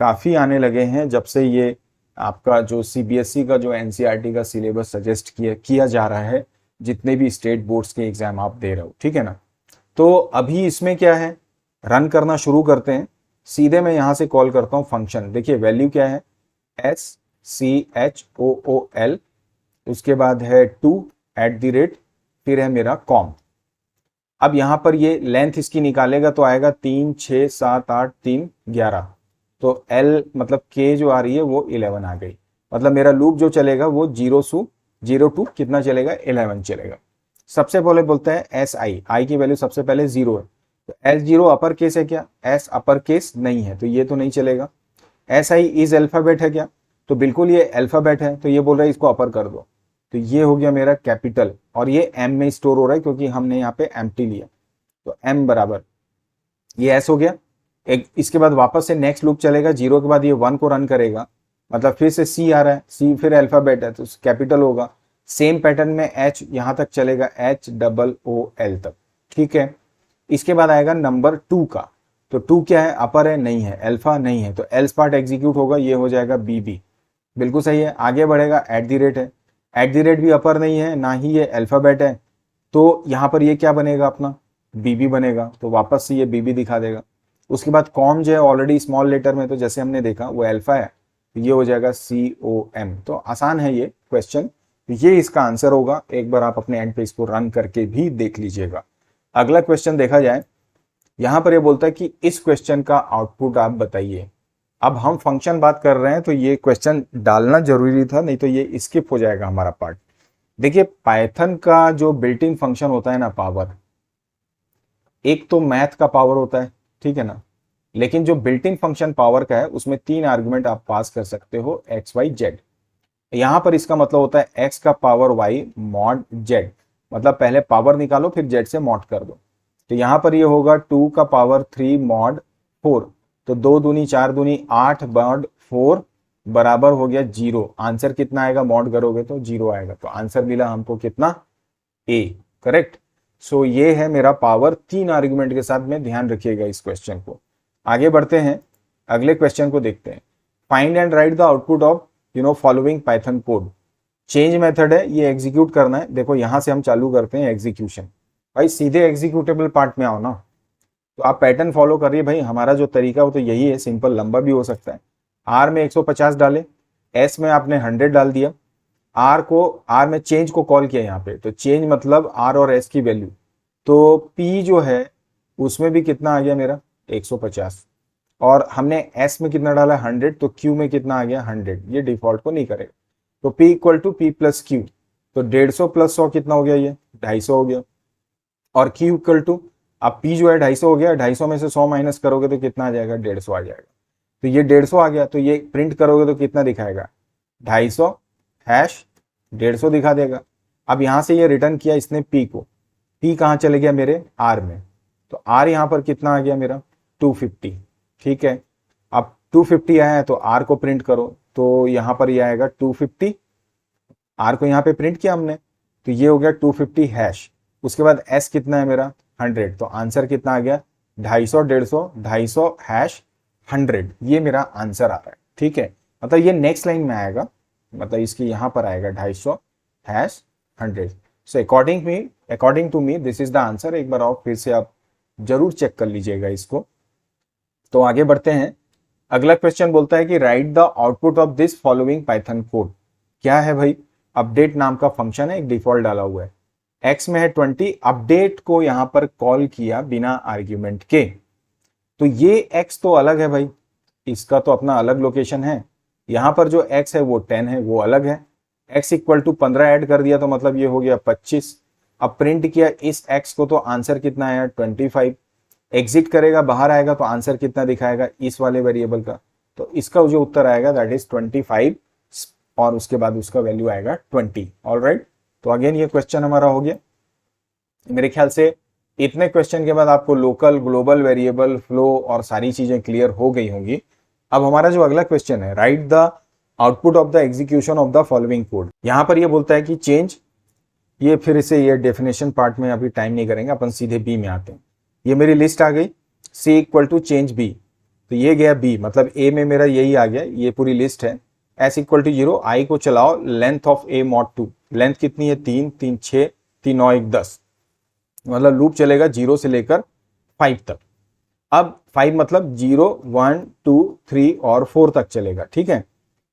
काफी आने लगे हैं जब से ये आपका जो सीबीएसई का जो एनसीईआरटी का सिलेबस सजेस्ट किया जा रहा है, जितने भी स्टेट बोर्ड्स के एग्जाम आप दे रहे हो, ठीक है ना। तो अभी इसमें क्या है, रन करना शुरू करते हैं। सीधे मैं यहां से कॉल करता हूं फंक्शन। देखिए वैल्यू क्या है, SCHOOL, उसके बाद है 2 @ फिर है मेरा कॉम। अब यहां पर ये लेंथ इसकी निकालेगा तो आएगा 3 6 7 8 3 11। तो L मतलब K जो आ रही है वो 11 आ गई। मतलब मेरा लूप जो चलेगा वो 0 टू कितना चलेगा, 11 चलेगा। सबसे पहले बोलते हैं SI की वैल्यू सबसे पहले 0 है, तो S0 अपर केस है क्या, S अपर केस नहीं है तो ये तो नहीं चलेगा। SI इज अल्फाबेट है क्या, तो बिल्कुल ये अल्फाबेट है, तो ये बोल रहा है इसको अपर कर दो। तो ये हो गया मेरा कैपिटल और ये M में स्टोर हो रहा है क्योंकि हमने यहाँ पे एम्प्टी लिया। तो M बराबर ये S हो गया। एक इसके बाद वापस से नेक्स्ट लूप चलेगा, 0 के बाद ये 1 को रन करेगा, मतलब फिर से C आ रहा है, C फिर अल्फाबेट है तो कैपिटल होगा। सेम पैटर्न में H यहां तक चलेगा, HOOL तक, ठीक है। इसके बाद आएगा नंबर 2 का, तो 2 क्या है, अपर है नहीं है, अल्फा नहीं है, तो एल्स पार्ट एग्जीक्यूट होगा, ये हो जाएगा BB। बिल्कुल सही है। आगे बढ़ेगा @ है, @ भी अपर नहीं है ना ही ये अल्फाबेट है, तो यहां पर ये क्या बनेगा अपना BB बनेगा, तो वापस से ये BB दिखा देगा। उसके बाद कॉम जो है ऑलरेडी स्मॉल लेटर में, तो जैसे हमने देखा वो अल्फा है, तो ये हो जाएगा COM। तो आसान है ये क्वेश्चन, तो ये इसका आंसर होगा। एक बार आप अपने एंड पे इसको रन करके भी देख लीजिएगा। अगला क्वेश्चन देखा जाए, यहां पर ये बोलता है कि इस क्वेश्चन का आउटपुट आप बताइए। अब हम फंक्शन बात कर रहे हैं तो ये क्वेश्चन डालना जरूरी था, नहीं तो ये स्किप हो जाएगा हमारा पार्ट। देखिए पाइथन का जो बिल्ट इन फंक्शन होता है ना पावर, एक तो मैथ का पावर होता है, ठीक है ना, लेकिन जो बिल्ट इन फंक्शन पावर का है उसमें 3 आर्गुमेंट आप पास कर सकते हो, x y z। यहां पर इसका मतलब होता है x का पावर y मॉड z, मतलब पहले पावर निकालो फिर z से मॉड कर दो। तो यहां पर ये होगा 2 का पावर 3 मॉड 4, तो 2 दूनी 4 दूनी 8 मॉड 4 बराबर हो गया 0। आंसर कितना आएगा, मॉड करोगे तो 0 आएगा, तो आंसर मिला हमको कितना, A, करेक्ट। सो ये है मेरा पावर 3 आर्गुमेंट के साथ में, ध्यान रखिएगा इस क्वेश्चन को। आगे बढ़ते हैं, अगले क्वेश्चन को देखते हैं। Find and right the output of following Python code. Change method है, ये एग्जीक्यूट करना है। देखो यहां से हम चालू करते हैं एग्जीक्यूशन। भाई सीधे एग्जीक्यूटेबल पार्ट में आओ ना, तो आप पैटर्न फॉलो करिए भाई। हमारा जो तरीका वो तो यही है, सिंपल, लंबा भी हो सकता है। R में 150 डाले, S में आपने 100 डाल दिया, R में चेंज को कॉल किया यहाँ पे, तो चेंज मतलब R और S की वैल्यू, तो P जो है उसमें भी कितना आ गया मेरा 150, और हमने S में कितना डाला 100, तो Q में कितना आ गया 100। ये डिफॉल्ट को नहीं करेगा, तो P equal to P plus Q, तो 150 प्लस 100 कितना हो गया, ये 250 हो गया। और Q इक्वल टू, अब P जो है 250 हो गया, 250 में से 100 माइनस करोगे तो कितना आ जाएगा, 150 आ जाएगा। तो ये 150 आ गया, तो ये प्रिंट करोगे तो कितना दिखाएगा, 250 हैश 150 दिखा देगा। अब यहां से ये रिटर्न किया इसने P को, P कहाँ चले गया मेरे R में, तो R यहाँ पर कितना आ गया मेरा 250, ठीक है। अब 250 आया है तो R को प्रिंट करो, तो यहाँ पर ये आएगा 250, R को यहाँ पे प्रिंट किया हमने, तो ये हो गया 250 हैश। उसके बाद S कितना है मेरा 100, तो आंसर कितना आ गया 250 150 250 हैश 100, ये मेरा आंसर आ रहा है, ठीक है। मतलब ये नेक्स्ट लाइन में आएगा, मतलब इसकी यहाँ पर आएगा 250 hash 100। So according to me this is the answer. एक बार और फिर से आप जरूर चेक कर लीजिएगा इसको। तो आगे बढ़ते हैं, अगला क्वेश्चन बोलता है कि right the output of this following Python code. क्या है भाई, अपडेट नाम का फंक्शन है, एक डिफॉल्ट डाला हुआ है, एक्स में है 20, अपडेट को यहां पर कॉल किया बिना आर्ग्यूमेंट के, तो ये एक्स तो अलग है भाई, इसका तो अपना अलग लोकेशन है। यहां पर जो एक्स है वो 10 है, वो अलग है। एक्स इक्वल टू 15 ऐड कर दिया तो मतलब ये हो गया 25, अब प्रिंट किया इस x को, तो आंसर कितना आया 25। एग्जिट करेगा, बाहर आएगा, तो आंसर कितना दिखाएगा इस वाले वेरिएबल का, तो इसका जो उत्तर आएगा दैट इज 25 और उसके बाद उसका वैल्यू आएगा 20। ऑलराइट, तो अगेन ये क्वेश्चन हमारा हो गया। मेरे ख्याल से इतने क्वेश्चन के बाद आपको लोकल, ग्लोबल, वेरिएबल, फ्लो और सारी चीजें क्लियर हो गई होंगी। अब हमारा जो अगला क्वेश्चन है, right the output of the execution of the following code. यहां पर ये बोलता है कि चेंज, ये फिर से ये डेफिनेशन पार्ट में अभी टाइम नहीं करेंगे, अपन सीधे बी में आते हैं। ये मेरी लिस्ट आ गई, सी इक्वल टू चेंज बी, तो ये गया बी, मतलब ए में मेरा यही आ गया, ये पूरी लिस्ट है। एस इक्वल टू 0, आई को चलाओ, length of A mod 2, length कितनी है 3, 3 6, 3 9 1 10, मतलब लूप चलेगा 0 से लेकर 5 तक। अब 5 मतलब 0 1 2 3 और 4 तक चलेगा, ठीक है।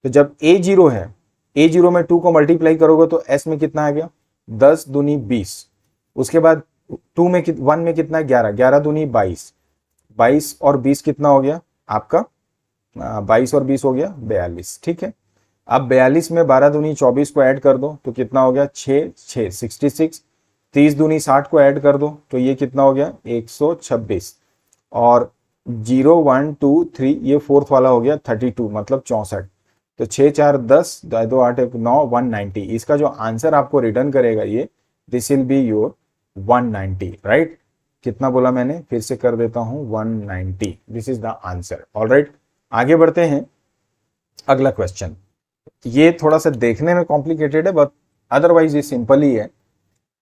तो जब ए 0 है, ए 0 में 2 को मल्टीप्लाई करोगे तो एस में कितना आ गया 10 दूनी 20, उसके बाद 2 में 1 में कितना है 11, 11 दूनी 22, 22 और 20 कितना हो गया आपका 22 और 20 हो गया 42, ठीक है। अब 42 में 12 दूनी 24 को ऐड कर दो तो कितना हो गया 6 6 66, 30 दूनी 60 को ऐड कर दो तो ये कितना हो गया 126, और 0 1 2 3 ये फोर्थ वाला हो गया 32, मतलब 64, तो 6 4 10 2 8 1 9 190। इसका जो आंसर आपको रिटर्न करेगा ये, this will be your 190, right. कितना बोला मैंने, फिर से कर देता हूं 190, this is the answer. Alright, आगे बढ़ते हैं। अगला क्वेश्चन, ये थोड़ा सा देखने में कॉम्प्लिकेटेड है बट अदरवाइज ये सिंपल ही है।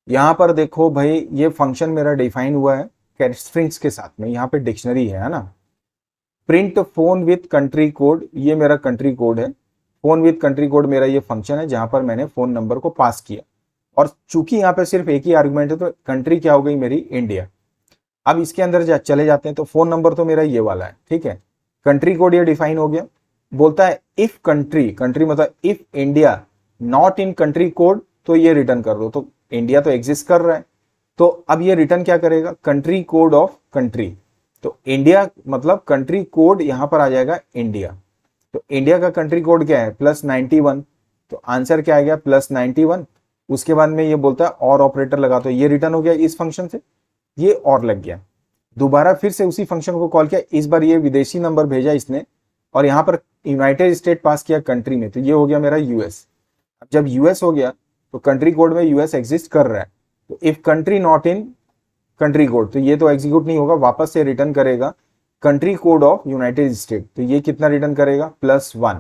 यहां पर देखो भाई, ये फंक्शन मेरा डिफाइन हुआ है स्ट्रिंग्स के साथ में, यहाँ पे डिक्शनरी है ना। Print phone with country code, ये मेरा कंट्री कोड है। फोन विथ कंट्री कोड मेरा ये फंक्शन है जहां पर मैंने फोन नंबर को पास किया, और चूंकि यहाँ पे सिर्फ एक ही आर्गुमेंट है तो कंट्री क्या हो गई मेरी इंडिया। अब इसके अंदर चले जाते हैं, तो फोन नंबर तो मेरा ये वाला है, ठीक है। कंट्री कोड ये डिफाइन हो गया। बोलता है इफ कंट्री, कंट्री मतलब if India not in country code, तो ये रिटर्न कर दो। तो इंडिया तो एग्जिस्ट कर रहा है, तो अब ये रिटर्न क्या करेगा, कंट्री कोड ऑफ कंट्री। तो इंडिया मतलब कंट्री कोड यहां पर आ जाएगा इंडिया। तो इंडिया का कंट्री कोड क्या है +91, तो आंसर क्या आ गया +91। उसके बाद में ये बोलता है और ऑपरेटर लगा, तो ये रिटर्न हो गया इस फंक्शन से, ये और लग गया। दोबारा फिर से उसी फंक्शन को कॉल किया, इस बार ये विदेशी नंबर भेजा इसने, और यहां पर यूनाइटेड स्टेट पास किया कंट्री में, तो ये हो गया मेरा यूएस। अब जब यूएस हो गया तो कंट्री कोड में यूएस एग्जिस्ट कर रहा है, तो if country not in country code, तो ये तो एग्जीक्यूट नहीं होगा, वापस से रिटर्न करेगा country code of United state. तो ये कितना रिटर्न करेगा +1,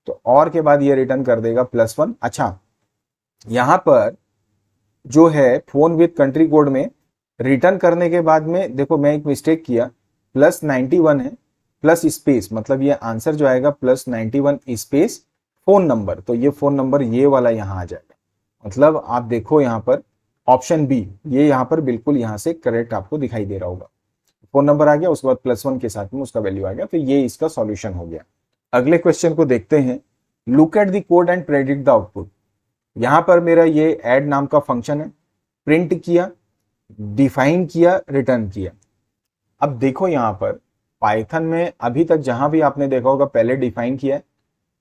तो और के बाद ये रिटर्न कर देगा +1। अच्छा, यहां पर जो है फोन विथ कंट्री कोड में रिटर्न करने के बाद में देखो मैं एक मिस्टेक किया, +91 है प्लस स्पेस, मतलब ये आंसर जो आएगा +91 स्पेस फोन नंबर, तो ये फोन नंबर ये वाला यहां आ जाएगा। मतलब आप देखो यहां पर ऑप्शन बी, ये यहां पर बिल्कुल यहां से करेक्ट आपको दिखाई दे रहा होगा। फोन नंबर आ गया, उसके बाद +1 के साथ में उसका वैल्यू आ गया, तो ये इसका सॉल्यूशन हो गया। अगले क्वेश्चन को देखते हैं। Look at the code and predict the output. यहां पर मेरा ये ऐड नाम का फंक्शन है, प्रिंट किया, डिफाइन किया, रिटर्न किया। अब देखो यहां पर पाइथन में अभी तक जहां भी आपने देखा होगा पहले डिफाइन किया है,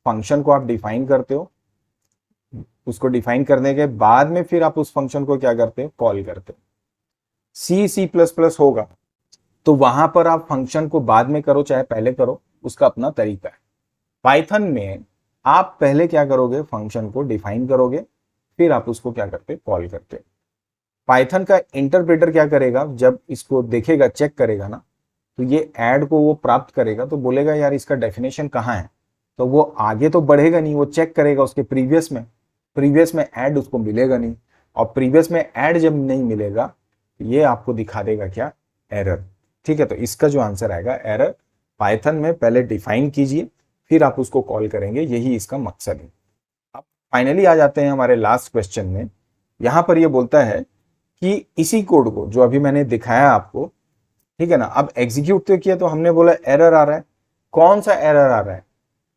फंक्शन को आप डिफाइन करते हो, उसको डिफाइन करने के बाद में फिर आप उस फंक्शन को क्या करते हो, कॉल करते हो। C++ होगा तो वहां पर आप फंक्शन को बाद में करो चाहे पहले करो, उसका अपना तरीका है। पाइथन में आप पहले क्या करोगे, फंक्शन को डिफाइन करोगे, फिर आप उसको क्या करते, कॉल करते। पाइथन का इंटरप्रेटर क्या करेगा, जब इसको देखेगा, चेक करेगा ना, तो ये ऐड को वो प्राप्त करेगा, तो बोलेगा यार इसका डेफिनेशन कहाँ है, तो वो आगे तो बढ़ेगा नहीं, वो चेक करेगा उसके प्रीवियस में ऐड उसको मिलेगा नहीं, और प्रीवियस में ऐड जब नहीं मिलेगा ये आपको दिखा देगा क्या, एरर। ठीक है, तो इसका जो आंसर आएगा एरर। पाइथन में पहले डिफाइन कीजिए फिर आप उसको कॉल करेंगे, यही इसका मकसद है। अब फाइनली आ जाते हैं हमारे लास्ट क्वेश्चन में। यहां पर ये बोलता है कि इसी कोड को जो अभी मैंने दिखाया आपको, ठीक है ना, अब एग्जीक्यूट तो किया तो हमने बोला एरर आ रहा है। कौन सा एरर आ रहा है,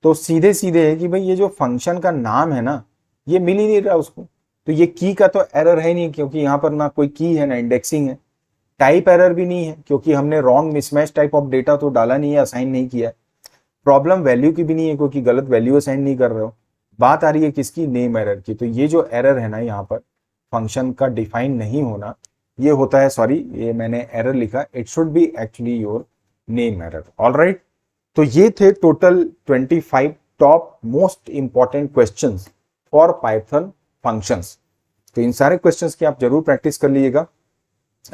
तो सीधे सीधे है कि भाई ये जो फंक्शन का नाम है ना, ये मिल ही नहीं रहा उसको, तो ये की का तो एरर है नहीं, क्योंकि यहाँ पर ना कोई की है ना इंडेक्सिंग है। टाइप एरर भी नहीं है, क्योंकि हमने wrong mismatch type of data तो डाला नहीं है, असाइन नहीं किया है। प्रॉब्लम वैल्यू की भी नहीं है, क्योंकि गलत वैल्यू असाइन नहीं कर रहे हो। बात आ रही है किसकी, नेम एरर की। तो ये जो एरर है ना यहाँ पर फंक्शन का डिफाइन नहीं होना, ये होता है, सॉरी ये मैंने एरर लिखा, it should be actually your name error. Alright, तो ये थे total 25 top most important questions for Python functions. तो इन सारे क्वेश्चंस की आप जरूर प्रैक्टिस कर लीजिएगा।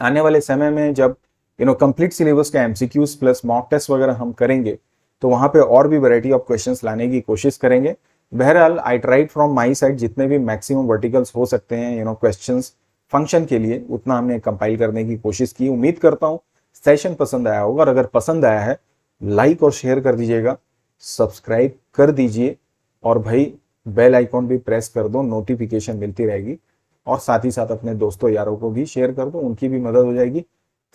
आने वाले समय में जब कंप्लीट सिलेबस का एमसीक्यूज प्लस मॉक टेस्ट वगैरह हम करेंगे तो वहां पे और भी वैरायटी ऑफ क्वेश्चंस लाने की कोशिश करेंगे। बहरहाल I tried from my side जितने भी मैक्सिमम वर्टिकल्स हो सकते हैं क्वेश्चंस फंक्शन के लिए, उतना हमने कंपाइल करने की कोशिश की। उम्मीद करता हूं सेशन पसंद आया होगा, और अगर पसंद आया है लाइक और शेयर कर दीजिएगा, सब्सक्राइब कर दीजिए, और भाई बेल आइकॉन भी प्रेस कर दो, नोटिफिकेशन मिलती रहेगी। और साथ ही साथ अपने दोस्तों यारों को भी शेयर कर दो, उनकी भी मदद हो जाएगी।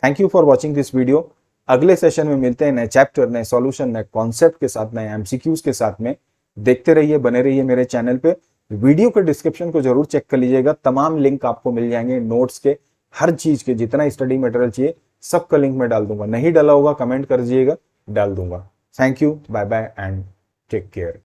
Thank you for watching this video. अगले सेशन में मिलते हैं नए चैप्टर, नए सॉल्यूशन, नए कॉन्सेप्ट के साथ, नए एमसीक्यूज के साथ में। देखते रहिए, बने रहिए मेरे चैनल पे। वीडियो के डिस्क्रिप्शन को जरूर चेक कर लीजिएगा, तमाम लिंक आपको मिल जाएंगे, नोट्स के, हर चीज के, जितना स्टडी मटेरियल चाहिए सबका लिंक मैं डाल दूंगा। नहीं डाला होगा कमेंट कर दीजिएगा, डाल दूंगा। Thank you, bye bye and take care.